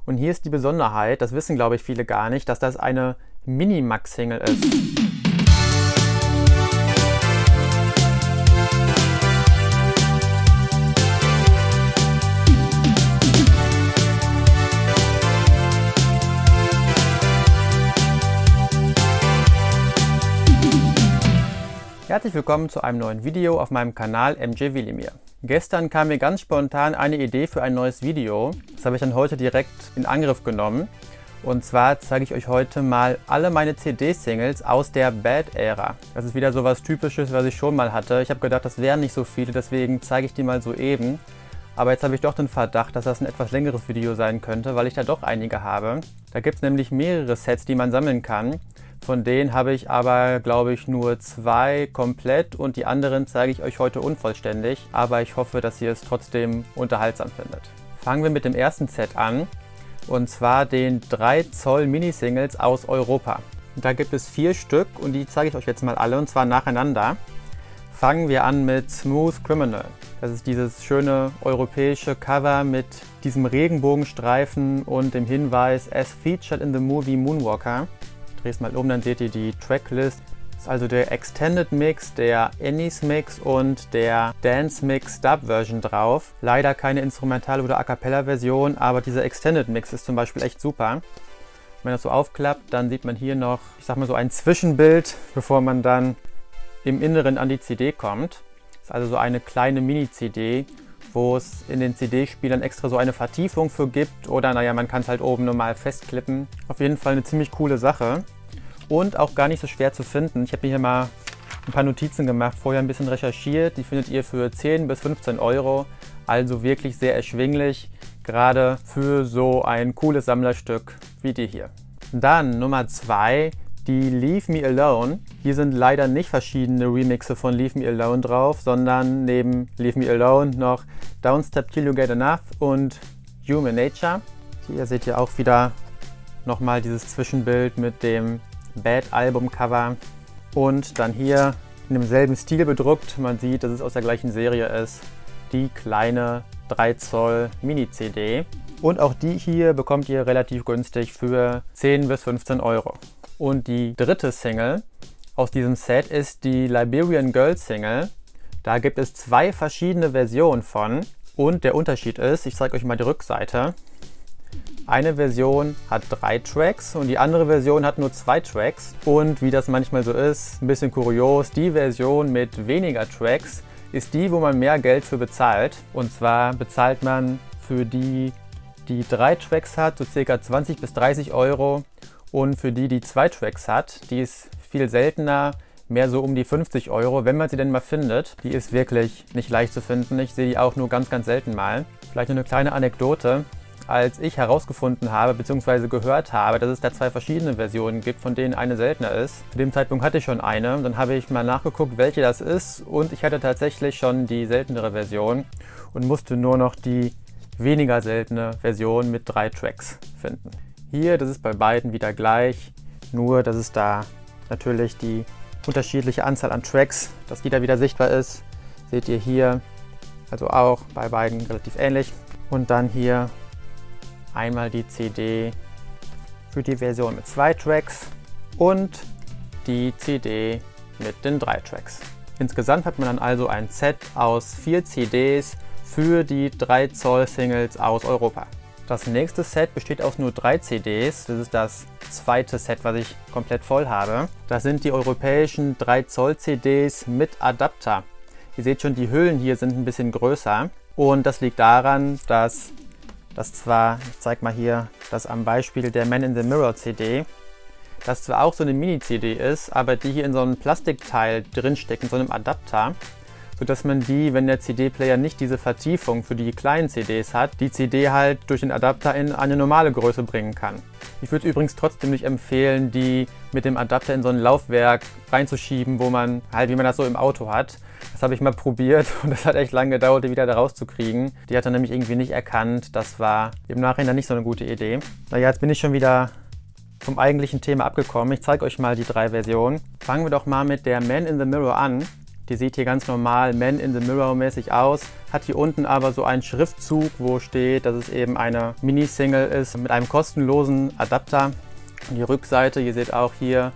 Und hier ist die Besonderheit, das wissen glaube ich viele gar nicht, dass das eine Minimax-Single ist. Herzlich willkommen zu einem neuen Video auf meinem Kanal MJ Wilimir. Gestern kam mir ganz spontan eine Idee für ein neues Video. Das habe ich dann heute direkt in Angriff genommen. Und zwar zeige ich euch heute mal alle meine CD-Singles aus der Bad-Ära. Das ist wieder so was Typisches, was ich schon mal hatte. Ich habe gedacht, das wären nicht so viele, deswegen zeige ich die mal so eben. Aber jetzt habe ich doch den Verdacht, dass das ein etwas längeres Video sein könnte, weil ich da doch einige habe. Da gibt es nämlich mehrere Sets, die man sammeln kann. Von denen habe ich aber, glaube ich, nur 2 komplett und die anderen zeige ich euch heute unvollständig. Aber ich hoffe, dass ihr es trotzdem unterhaltsam findet. Fangen wir mit dem ersten Set an. Und zwar den 3 Zoll Mini-Singles aus Europa. Da gibt es 4 Stück und die zeige ich euch jetzt mal alle und zwar nacheinander. Fangen wir an mit Smooth Criminal. Das ist dieses schöne europäische Cover mit diesem Regenbogenstreifen und dem Hinweis As featured in the movie Moonwalker. Ich drehe es mal um, dann seht ihr die Tracklist. Das ist also der Extended Mix, der Annie's Mix und der Dance Mix Dub Version drauf. Leider keine Instrumental- oder A Cappella Version, aber dieser Extended Mix ist zum Beispiel echt super. Wenn man das so aufklappt, dann sieht man hier noch, ich sag mal so ein Zwischenbild, bevor man dann im Inneren an die CD kommt. Das ist also so eine kleine Mini-CD, wo es in den CD-Spielern extra so eine Vertiefung für gibt oder naja, man kann es halt oben normal festklippen. Auf jeden Fall eine ziemlich coole Sache und auch gar nicht so schwer zu finden. Ich habe mir hier mal ein paar Notizen gemacht, vorher ein bisschen recherchiert. Die findet ihr für 10 bis 15 Euro, also wirklich sehr erschwinglich, gerade für so ein cooles Sammlerstück wie die hier. Dann Nummer 2. Die Leave Me Alone. Hier sind leider nicht verschiedene Remixe von Leave Me Alone drauf, sondern neben Leave Me Alone noch Don't Stop Till You Get Enough und Human Nature. Hier seht ihr auch wieder nochmal dieses Zwischenbild mit dem Bad Album Cover und dann hier in demselben Stil bedruckt. Man sieht, dass es aus der gleichen Serie ist. Die kleine 3 Zoll Mini-CD. Und auch die hier bekommt ihr relativ günstig für 10 bis 15 Euro. Und die dritte Single aus diesem Set ist die Liberian Girl Single. Da gibt es 2 verschiedene Versionen von. Und der Unterschied ist, ich zeige euch mal die Rückseite. Eine Version hat 3 Tracks und die andere Version hat nur 2 Tracks. Und wie das manchmal so ist, ein bisschen kurios, die Version mit weniger Tracks ist die, wo man mehr Geld für bezahlt. Und zwar bezahlt man für die 3 Tracks hat, so ca. 20 bis 30 Euro. Und für die 2 Tracks hat, die ist viel seltener, mehr so um die 50 Euro, wenn man sie denn mal findet. Die ist wirklich nicht leicht zu finden. Ich sehe die auch nur ganz, ganz selten mal. Vielleicht nur eine kleine Anekdote. Als ich herausgefunden habe bzw. gehört habe, dass es da 2 verschiedene Versionen gibt, von denen eine seltener ist. Zu dem Zeitpunkt hatte ich schon eine. Dann habe ich mal nachgeguckt, welche das ist. Und ich hatte tatsächlich schon die seltenere Version und musste nur noch die weniger seltene Version mit 3 Tracks finden. Hier, das ist bei beiden wieder gleich, nur dass es da natürlich die unterschiedliche Anzahl an Tracks, dass die da wieder sichtbar ist, seht ihr hier, also auch bei beiden relativ ähnlich. Und dann hier einmal die CD für die Version mit 2 Tracks und die CD mit den 3 Tracks. Insgesamt hat man dann also ein Set aus 4 CDs für die 3 Zoll Singles aus Europa. Das nächste Set besteht aus nur 3 CDs. Das ist das zweite Set, was ich komplett voll habe. Das sind die europäischen 3 Zoll CDs mit Adapter. Ihr seht schon, die Hüllen hier sind ein bisschen größer. Und das liegt daran, dass das zwar, ich zeige mal hier das am Beispiel der Man in the Mirror CD, das zwar auch so eine Mini-CD ist, aber die hier in so einem Plastikteil drinsteckt, in so einem Adapter, sodass man die, wenn der CD-Player nicht diese Vertiefung für die kleinen CDs hat, die CD halt durch den Adapter in eine normale Größe bringen kann. Ich würde übrigens trotzdem nicht empfehlen, die mit dem Adapter in so ein Laufwerk reinzuschieben, wo man halt, wie man das so im Auto hat. Das habe ich mal probiert und das hat echt lange gedauert, die wieder da rauszukriegen. Die hat dann nämlich irgendwie nicht erkannt. Das war im Nachhinein nicht so eine gute Idee. Naja, jetzt bin ich schon wieder vom eigentlichen Thema abgekommen. Ich zeige euch mal die 3 Versionen. Fangen wir doch mal mit der Man in the Mirror an. Die sieht hier ganz normal Man in the Mirror mäßig aus, hat hier unten aber so einen Schriftzug, wo steht, dass es eben eine Mini-Single ist mit einem kostenlosen Adapter. Und die Rückseite, ihr seht auch hier,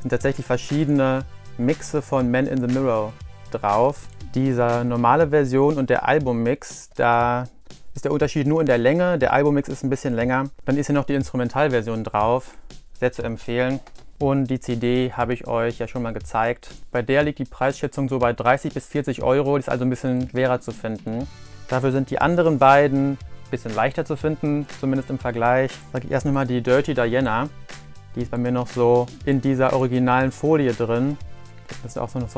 sind tatsächlich verschiedene Mixe von Man in the Mirror drauf. Diese normale Version und der Albummix, da ist der Unterschied nur in der Länge. Der Albummix ist ein bisschen länger. Dann ist hier noch die Instrumentalversion drauf. Sehr zu empfehlen. Und die CD habe ich euch ja schon mal gezeigt. Bei der liegt die Preisschätzung so bei 30 bis 40 Euro. Die ist also ein bisschen schwerer zu finden. Dafür sind die anderen beiden ein bisschen leichter zu finden, zumindest im Vergleich. Sage ich erst nochmal die Dirty Diana. Die ist bei mir noch so in dieser originalen Folie drin. Das ist auch so noch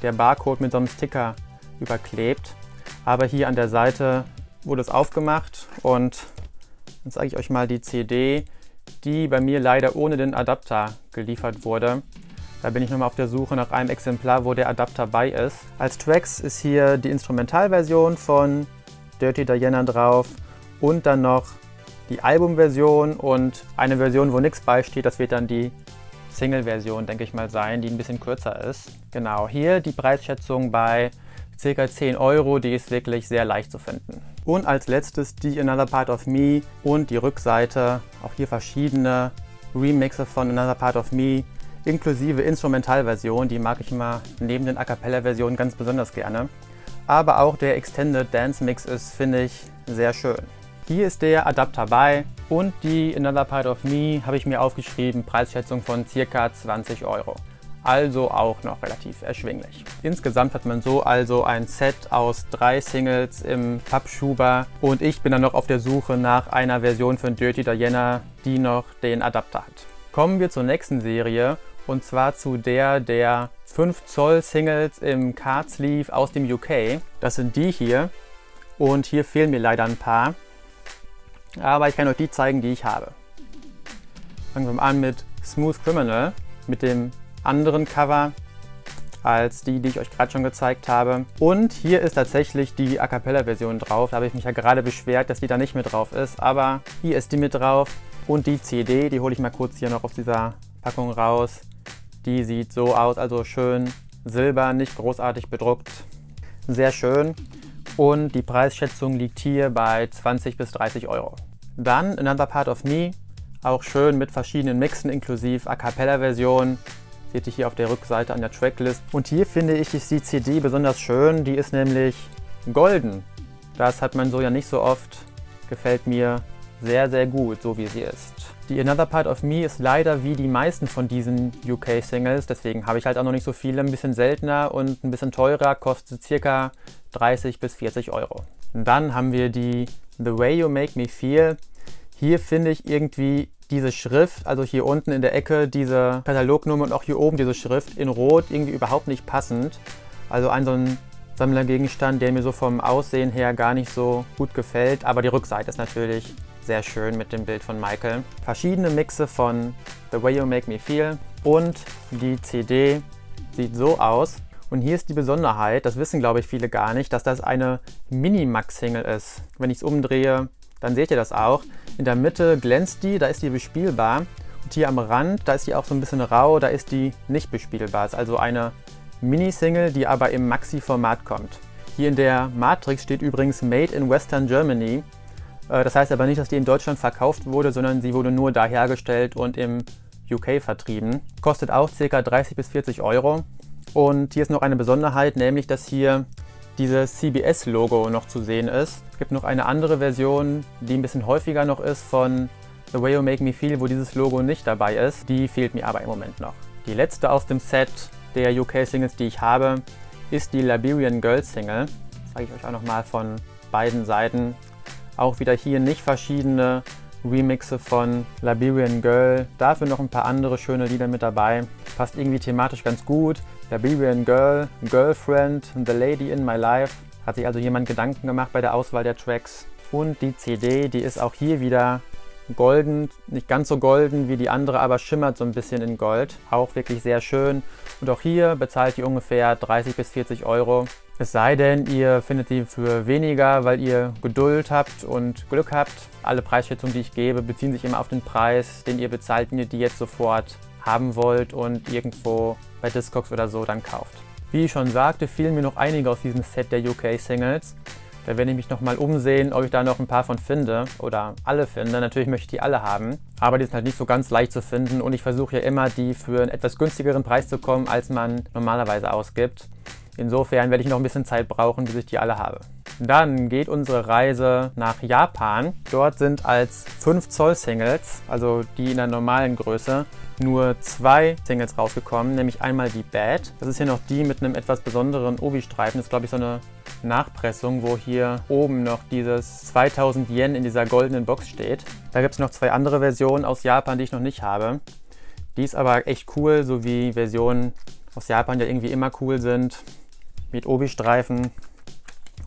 der Barcode mit so einem Sticker überklebt. Aber hier an der Seite wurde es aufgemacht und dann zeige ich euch mal die CD, die bei mir leider ohne den Adapter geliefert wurde. Da bin ich nochmal auf der Suche nach einem Exemplar, wo der Adapter bei ist. Als Tracks ist hier die Instrumentalversion von Dirty Diana drauf und dann noch die Albumversion und eine Version, wo nichts beisteht. Das wird dann die Single-Version, denke ich mal, sein, die ein bisschen kürzer ist. Genau, hier die Preisschätzung bei ca. 10 Euro, die ist wirklich sehr leicht zu finden. Und als letztes die Another Part of Me und die Rückseite. Auch hier verschiedene Remixe von Another Part of Me, inklusive Instrumentalversion. Die mag ich immer neben den A Cappella-Versionen ganz besonders gerne. Aber auch der Extended Dance Mix ist, finde ich, sehr schön. Hier ist der Adapter bei und die Another Part of Me habe ich mir aufgeschrieben, Preisschätzung von ca. 20 Euro. Also auch noch relativ erschwinglich. Insgesamt hat man so also ein Set aus 3 Singles im Pappschuber und ich bin dann noch auf der Suche nach einer Version von Dirty Diana, die noch den Adapter hat. Kommen wir zur nächsten Serie und zwar zu der 5 Zoll Singles im Card Sleeve aus dem UK. Das sind die hier und hier fehlen mir leider ein paar. Aber ich kann euch die zeigen, die ich habe. Fangen wir mal an mit Smooth Criminal, mit dem anderen Cover als die ich euch gerade schon gezeigt habe. Und hier ist tatsächlich die A Cappella Version drauf. Da habe ich mich ja gerade beschwert, dass die da nicht mit drauf ist. Aber hier ist die mit drauf. Und die CD, die hole ich mal kurz hier noch aus dieser Packung raus. Die sieht so aus, also schön silber, nicht großartig bedruckt. Sehr schön. Und die Preisschätzung liegt hier bei 20 bis 30 Euro. Dann Another Part of Me, auch schön mit verschiedenen Mixen inklusive A Cappella Version. Seht ihr hier auf der Rückseite an der Tracklist. Und hier finde ich ist die CD besonders schön, die ist nämlich golden. Das hat man so ja nicht so oft, gefällt mir sehr, sehr gut, so wie sie ist. Die Another Part of Me ist leider wie die meisten von diesen UK-Singles, deswegen habe ich halt auch noch nicht so viele, ein bisschen seltener und ein bisschen teurer, kostet ca. 30 bis 40 Euro. Und dann haben wir die The Way You Make Me Feel. Hier finde ich irgendwie diese Schrift, also hier unten in der Ecke diese Katalognummer und auch hier oben diese Schrift in Rot irgendwie überhaupt nicht passend. Also so ein Sammlergegenstand, der mir so vom Aussehen her gar nicht so gut gefällt, aber die Rückseite ist natürlich sehr schön mit dem Bild von Michael. Verschiedene Mixe von The Way You Make Me Feel und die CD sieht so aus. Und hier ist die Besonderheit, das wissen glaube ich viele gar nicht, dass das eine Minimax-Single ist. Wenn ich es umdrehe, dann seht ihr das auch. In der Mitte glänzt die, da ist die bespielbar. Und hier am Rand, da ist die auch so ein bisschen rau, da ist die nicht bespielbar. Es ist also eine Mini-Single, die aber im Maxi-Format kommt. Hier in der Matrix steht übrigens Made in Western Germany. Das heißt aber nicht, dass die in Deutschland verkauft wurde, sondern sie wurde nur da hergestellt und im UK vertrieben. Kostet auch ca. 30 bis 40 Euro. Und hier ist noch eine Besonderheit, nämlich dass hier dieses CBS-Logo noch zu sehen ist. Es gibt noch eine andere Version, die ein bisschen häufiger noch ist von The Way You Make Me Feel, wo dieses Logo nicht dabei ist. Die fehlt mir aber im Moment noch. Die letzte aus dem Set der UK-Singles, die ich habe, ist die Liberian Girl Single. Das zeige ich euch auch nochmal von beiden Seiten. Auch wieder hier nicht verschiedene Remixe von Liberian Girl. Dafür noch ein paar andere schöne Lieder mit dabei. Passt irgendwie thematisch ganz gut. Liberian Girl, Girlfriend, The Lady in My Life. Hat sich also jemand Gedanken gemacht bei der Auswahl der Tracks. Und die CD, die ist auch hier wieder golden. Nicht ganz so golden wie die andere, aber schimmert so ein bisschen in Gold. Auch wirklich sehr schön. Und auch hier bezahlt ihr ungefähr 30 bis 40 Euro. Es sei denn, ihr findet sie für weniger, weil ihr Geduld habt und Glück habt. Alle Preisschätzungen, die ich gebe, beziehen sich immer auf den Preis, den ihr bezahlt, wenn ihr die jetzt sofort haben wollt und irgendwo bei Discogs oder so dann kauft. Wie ich schon sagte, fehlen mir noch einige aus diesem Set der UK Singles. Da werde ich mich nochmal umsehen, ob ich da noch ein paar von finde oder alle finde. Natürlich möchte ich die alle haben, aber die sind halt nicht so ganz leicht zu finden und ich versuche ja immer, die für einen etwas günstigeren Preis zu kommen, als man normalerweise ausgibt. Insofern werde ich noch ein bisschen Zeit brauchen, bis ich die alle habe. Dann geht unsere Reise nach Japan. Dort sind als 5 Zoll Singles, also die in der normalen Größe, nur 2 Singles rausgekommen, nämlich einmal die Bad. Das ist hier noch die mit einem etwas besonderen Obi-Streifen. Das ist, glaube ich, so eine Nachpressung, wo hier oben noch dieses 2000 Yen in dieser goldenen Box steht. Da gibt es noch 2 andere Versionen aus Japan, die ich noch nicht habe. Die ist aber echt cool, so wie Versionen aus Japan ja irgendwie immer cool sind, mit Obi-Streifen.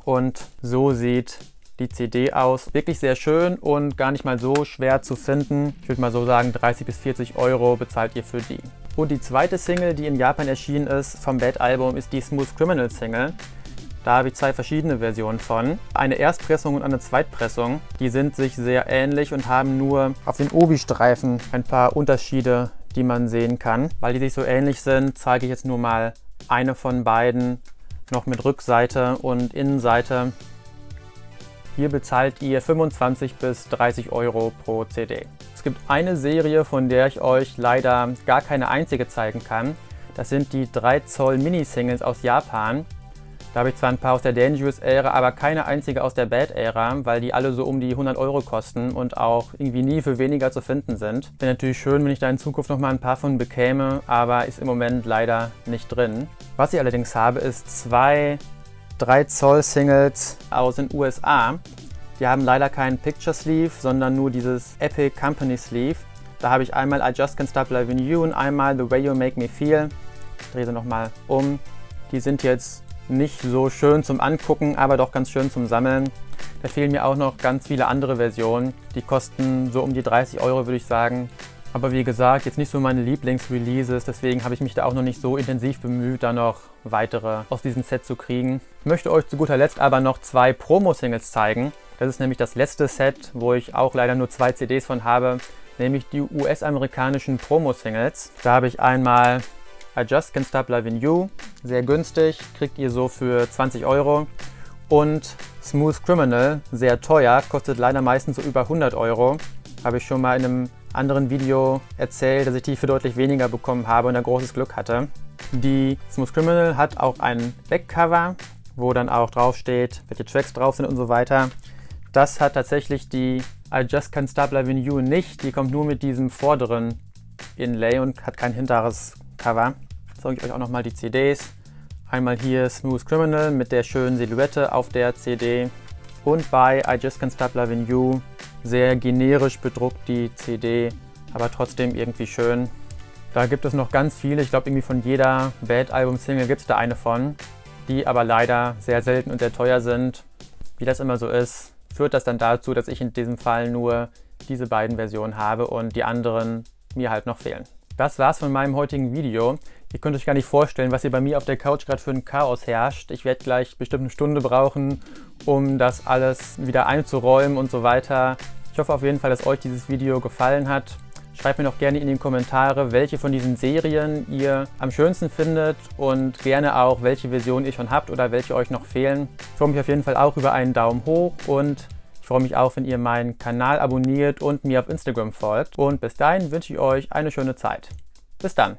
Und so sieht die CD aus. Wirklich sehr schön und gar nicht mal so schwer zu finden. Ich würde mal so sagen, 30 bis 40 Euro bezahlt ihr für die. Und die zweite Single, die in Japan erschienen ist vom Bad-Album, ist die Smooth Criminal Single. Da habe ich 2 verschiedene Versionen von. Eine Erstpressung und eine Zweitpressung. Die sind sich sehr ähnlich und haben nur auf den Obi-Streifen ein paar Unterschiede, die man sehen kann. Weil die sich so ähnlich sind, zeige ich jetzt nur mal eine von beiden noch mit Rückseite und Innenseite. Hier bezahlt ihr 25 bis 30 Euro pro CD. Es gibt eine Serie, von der ich euch leider gar keine einzige zeigen kann. Das sind die 3 Zoll Mini-Singles aus Japan. Da habe ich zwar ein paar aus der Dangerous-Ära, aber keine einzige aus der Bad-Ära, weil die alle so um die 100 Euro kosten und auch irgendwie nie für weniger zu finden sind. Wäre natürlich schön, wenn ich da in Zukunft noch mal ein paar von bekäme, aber ist im Moment leider nicht drin. Was ich allerdings habe, ist 2 3 Zoll Singles aus den USA. Die haben leider keinen Picture Sleeve, sondern nur dieses Epic Company Sleeve. Da habe ich einmal I Just Can't Stop Loving You und einmal The Way You Make Me Feel. Ich drehe sie nochmal um. Die sind jetzt nicht so schön zum Angucken, aber doch ganz schön zum Sammeln. Da fehlen mir auch noch ganz viele andere Versionen. Die kosten so um die 30 Euro, würde ich sagen. Aber wie gesagt, jetzt nicht so meine Lieblingsreleases, deswegen habe ich mich da auch noch nicht so intensiv bemüht, da noch weitere aus diesem Set zu kriegen. Ich möchte euch zu guter Letzt aber noch 2 Promo-Singles zeigen. Das ist nämlich das letzte Set, wo ich auch leider nur 2 CDs von habe, nämlich die US-amerikanischen Promo-Singles. Da habe ich einmal I Just Can't Stop Loving You, sehr günstig, kriegt ihr so für 20 Euro. Und Smooth Criminal, sehr teuer, kostet leider meistens so über 100 Euro. Habe ich schon mal in einem anderen Video erzählt, dass ich die für deutlich weniger bekommen habe und ein großes Glück hatte. Die Smooth Criminal hat auch ein Backcover, wo dann auch drauf steht, welche Tracks drauf sind und so weiter. Das hat tatsächlich die I Just Can't Stop Loving You nicht. Die kommt nur mit diesem vorderen Inlay und hat kein hinteres Cover. Jetzt zeige ich euch auch nochmal die CDs. Einmal hier Smooth Criminal mit der schönen Silhouette auf der CD. Und bei I Just Can't Stop Loving You sehr generisch bedruckt die CD, aber trotzdem irgendwie schön. Da gibt es noch ganz viele. Ich glaube, irgendwie von jeder Bad-Album-Single gibt es da eine von, die aber leider sehr selten und sehr teuer sind. Wie das immer so ist, führt das dann dazu, dass ich in diesem Fall nur diese beiden Versionen habe und die anderen mir halt noch fehlen. Das war's von meinem heutigen Video. Ihr könnt euch gar nicht vorstellen, was hier bei mir auf der Couch gerade für ein Chaos herrscht. Ich werde gleich bestimmt eine Stunde brauchen, um das alles wieder einzuräumen und so weiter. Ich hoffe auf jeden Fall, dass euch dieses Video gefallen hat. Schreibt mir doch gerne in die Kommentare, welche von diesen Serien ihr am schönsten findet und gerne auch, welche Version ihr schon habt oder welche euch noch fehlen. Ich freue mich auf jeden Fall auch über einen Daumen hoch und ich freue mich auch, wenn ihr meinen Kanal abonniert und mir auf Instagram folgt. Und bis dahin wünsche ich euch eine schöne Zeit. Bis dann!